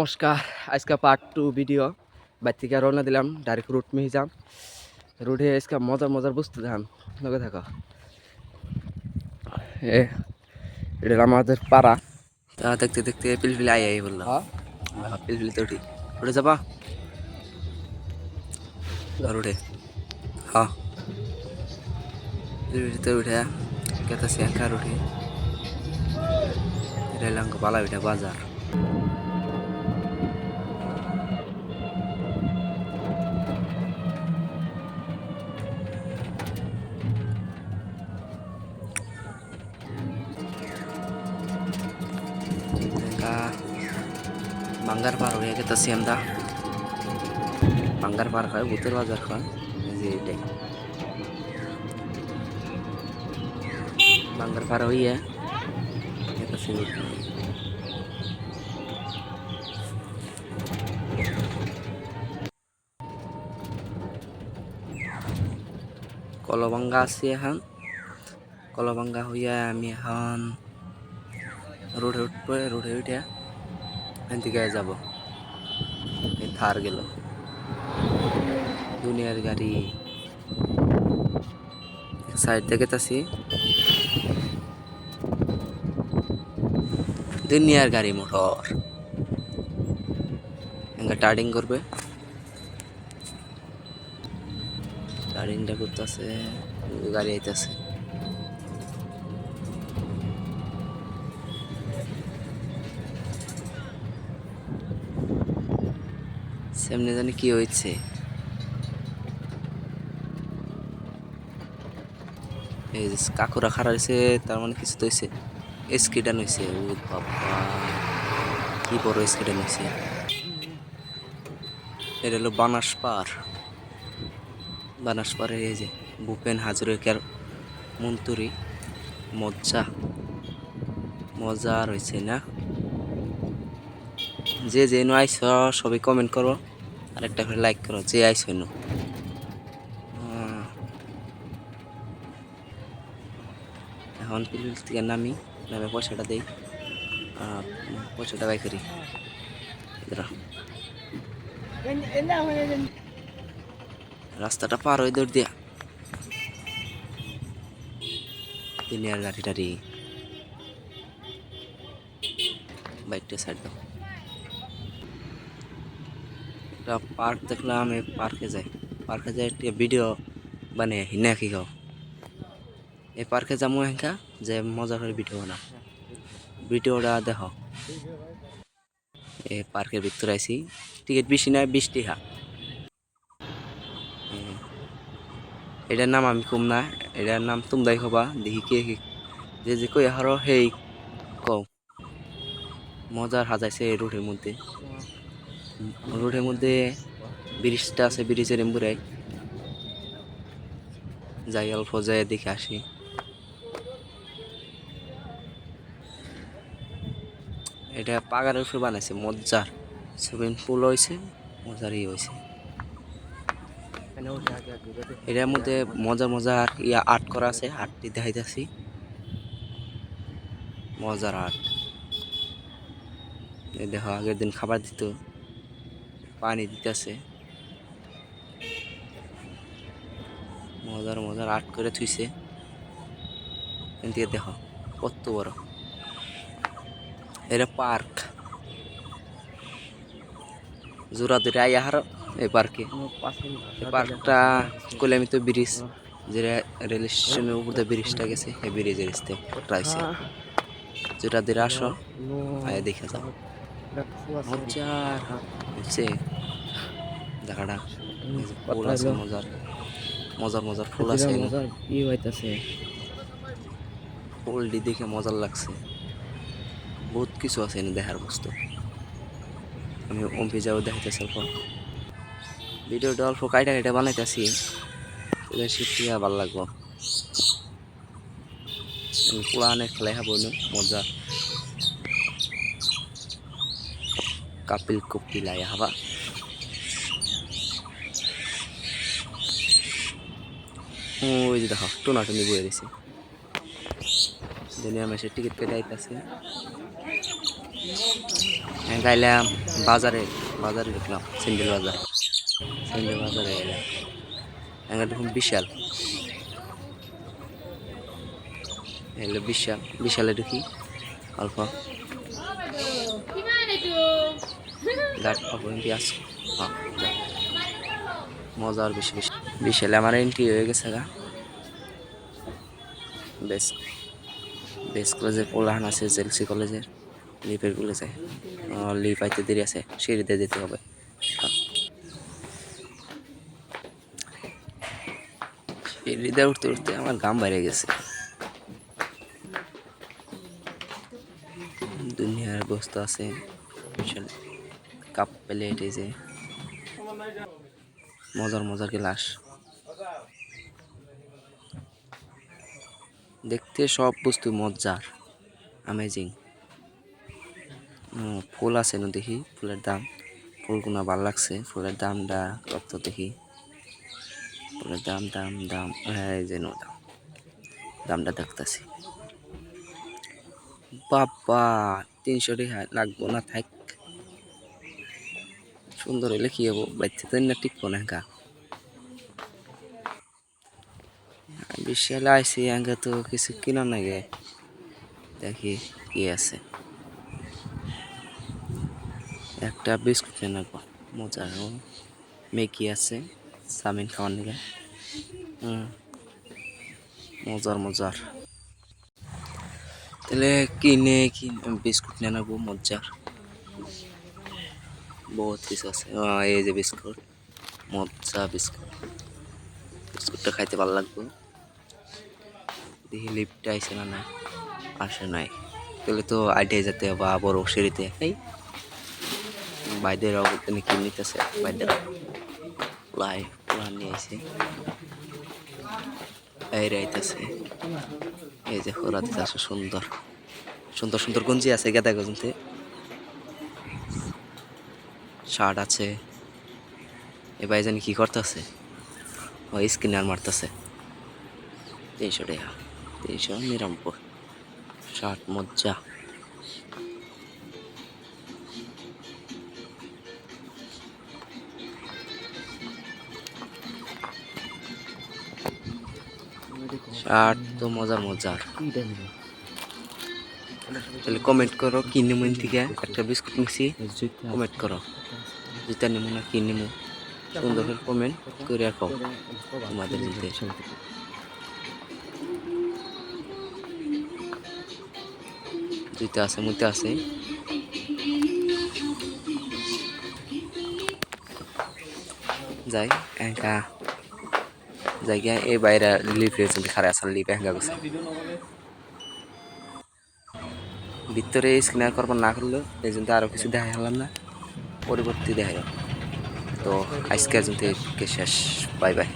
নমস্কার, আজকে part 2 video. বাইর থেকে রওনা দিলাম, ডাইরেক্ট রুট মিহিজাম। রুটে আজকে মজার মজার বুঝতে দিলাম, লগে থাকো। এটা আমাদের পাড়া। তা দেখতে দেখতে পিলপিলি আই বললাম, পিলপিলিতে উঠি। উঠে যাবা রুটে? হ্যাঁ, পিলপিলিতে উঠে কেতাছি একা উঠি। রেলাঙ্গ পালা উঠে বাজার। বাঙ্গার পার হয়ে গেতেছি আমরা। বাঙ্গার পার হয় ভূতের বাজার হয়, এই যে এটাই বাঙ্গার পার হইয়া গেতেছি রুট নিয়ে। কলবাঙ্গা আছি এখন। কলবাঙ্গা হইয়া আমি এখন রোডে উঠবো। রোডে উঠে এখান থেকে যাব। এই থার গেল, দুনিয়ার গাড়ি। সাইড থেকে তাছি দুনিয়ার গাড়ি মোটর এঙ্গা টার্ডিং করবে। টার্ডিংটা করতেছে, গাড়ি আইতাছে। সামনে জানি কি হয়েছে। এই যে কাকুরা খাড়া হয়েছে, তার মানে কিছু তো হয়েছে। স্কিডান হয়েছে। ও বাবা, কি বড় স্কিডান হয়েছে। এটা হলো বানাসপার। বানাসপাড়ে এই যে ভূপেন হাজরিকার মন্তুরি। মজার হয়েছে না? যে যে আইস সবাই কমেন্ট করো, আর একটা করে লাইক করো যে আইস হইন। এখন পিলপিল থেকে নামি পয়সাটা দেই, পয়সাটা বাই করি। রাস্তাটা পার হয়ে দৌড় দিয়া দুনিয়ার গাড়ি টাড়ি। বাইকটা সাইড দাও। একটা পার্ক দেখলাম, এই পার্কে যাই। পার্কে যাই একটা ভিডিও বানিয়ে হিনা কি খাও। এই পার্কে যাবো একা, যে মজা করে ভিডিও বানাও। ভিডিওটা দেখো। এই পার্কের ভিতরে আইসি, টিকিট বেশি না, 20 টাকা। এটার নাম আমি কম না, এটার নাম তোমরাই হবা। দেখি কে যে কই হারো হেই কও। মজার হাজাইছে এই রোডের মধ্যে। রোডের মধ্যে ব্রিজটা আছে, ব্রিজের এমবুরাই যাই, অল্প যায় দেখে আসি। এটা পাগারের উপরে বানাইছে, মজার সুইমিং পুল হয়েছে, মজারই হয়েছে। এটার মধ্যে মজার মজার আর্ট করা আছে, আর্টটি দেখাইতেছি। মজার আর্ট। দেখো, আগের দিন খাবার দিত, পানি দিতেছে। মজার মজার আর্ট করে থুইছে। এদিকে দেখো কত বড়। এটা পার্ক। জোড়া ধরে আইয়া হারো এই পার্কে। এই পার্কটা কইলামি তো ব্রিজ, যে রেল স্টেশনের উপর দিয়ে ব্রিজটা গেছে, এই ব্রিজের স্টেপটা আছে। জোড়া ধরে আসো, আয়া দেখে যাও। মজার হচ্ছে দেখাটা। ফুল আছে, মজার মজার মজার ফুল আছে। ফুলটি দেখে মজার লাগছে। বহুত কিছু আছে এনে দেখার বস্তু। আমি অম্পি যাও দেখাইতেছি অল্প। ভিডিওটা অল্প কাইটা কাইটা বানাইতেছি, শিখিয়া ভাল লাগবো। আমি পুরানে খেলাই খাবো মজা। কাপিল কপিলাই হাবা। ওই যে দেখো টোনাটুনি বয়ে দিছে। দুনিয়া মাসে টিকিট কেটে আইতাছে। গাইলাম বাজারে বাজারে ঢুকলাম স্যান্ডেল বাজার স্যান্ডেল বাজারে এলাম দেখুন বিশাল এলো বিশাল বিশালে ঢুকি অল্প পেঁয়াজ মজার বেশি বেশি বিশালে আমার এন্ট্রি হয়ে গেছে গা বেশ বেশ কলেজের পোলাহান আছে জেলসি কলেজের লিপের কলেজে লিপ আইতে দেরি আছে সিঁড়িতে যেতে হবে সিঁড়িতে উঠতে উঠতে আমার ঘাম বাইরে গেছে দুনিয়ার বস্তু আছে কাপ প্লেট এই যে মজার মজার গ্লাস দেখতে সব বস্তু মজার অ্যামেজিং ফুল আছে না দেখি ফুলের দাম ফুলগুলো ভালো লাগছে ফুলের দামটা কত দেখি ফুলের দাম দাম দাম এই যে দাম দামটা দেখতেছি বাবা 300 টাকা লাগবো না থাক সুন্দর হইলে কি হবো বাচ্চা তো না টিকবো না গা বিশাল আইসি আগে তো কিছু কিনা নাগে দেখি কি আছে একটা বিস্কুট কিনে মজার মেকি আছে চাউমিন খাওয়ার নিলে মজার মজার তাহলে কিনে বিস্কুট নিয়ে নেবো মজার বহুত কিছু আছে এই যে বিস্কুট মজা বিস্কুট বিস্কুটটা খাইতে ভালো লাগবে দেখি লিফটটা আইসে না নাই আসে নাই তাহলে তো আইটাই যেতে বা বড় সিঁড়িতে এই বাইদেরাও কি নিতেছে বাইদেরা প্লান নিয়ে আইসে এই রাইতেছে এই যে খোরা দিতে আসে সুন্দর সুন্দর সুন্দর গঞ্জি আছে গেদা গঞ্জিতে শার্ট আছে এ ভাই জানি কি করতেছে ও স্কিনার মারতেছে 300 টাকা 399 শার্ট মজ্জা শার্ট তো মজার মজার তাহলে কমেন্ট করো কি নেমো থেকে একটা বিস্কুট নিছি কমেন্ট করো জুতা নেমো না কি নেমো সুন্দর করে কমেন্ট করে রাখো তোমাদের মধ্যে জুতা আছে মুতে আছে যাই একা জায়গা এই বাইরে লিপ রয়েছে খারে আসার লিপ একা গেছে ভিতরে স্ক্যানার করবার না করলো এই জন্য আরো কিছু দেখা হলাম না পরবর্তী দেখা তো আজকে শেষ বাই বাই।